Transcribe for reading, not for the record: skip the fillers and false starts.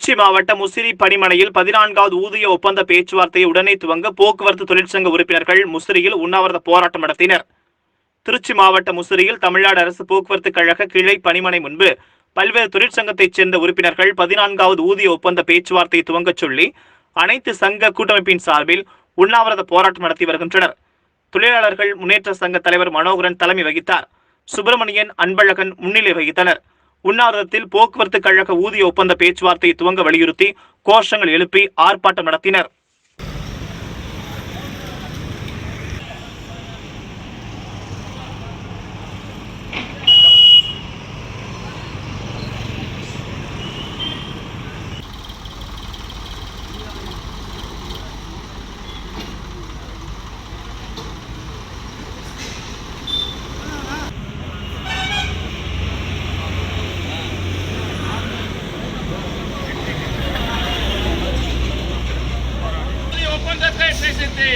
திருச்சி மாவட்டம் முசிறி பணிமனையில் 14வது ஊதிய ஒப்பந்த பேச்சுவார்த்தையை உடனே துவங்க போக்குவரத்து தொழிற்சங்க உறுப்பினர்கள் முசிறியில் உண்ணாவிரத போராட்டம் நடத்தினர். திருச்சி மாவட்டம் முசிறியில் தமிழ்நாடு அரசு போக்குவரத்து கழக கிளை பணிமனை முன்பு பல்வேறு தொழிற்சங்கத்தைச் சேர்ந்த உறுப்பினர்கள் 14வது ஊதிய ஒப்பந்த பேச்சுவார்த்தையை துவங்க சொல்லி அனைத்து சங்க கூட்டமைப்பின் சார்பில் உண்ணாவிரத போராட்டம் நடத்தி வருகின்றனர். தொழிலாளர்கள் முன்னேற்ற சங்க தலைவர் மனோகரன் தலைமை வகித்தார். சுப்பிரமணியன், அன்பழகன் முன்னிலை வகித்தனர். உண்ணாவிரதத்தில் போக்குவரத்து கழக ஊதிய ஒப்பந்த பேச்சுவார்த்தையை துவங்க வலியுறுத்தி கோஷங்கள் எழுப்பி ஆர்ப்பாட்டம் நடத்தினர். பேசிட்டே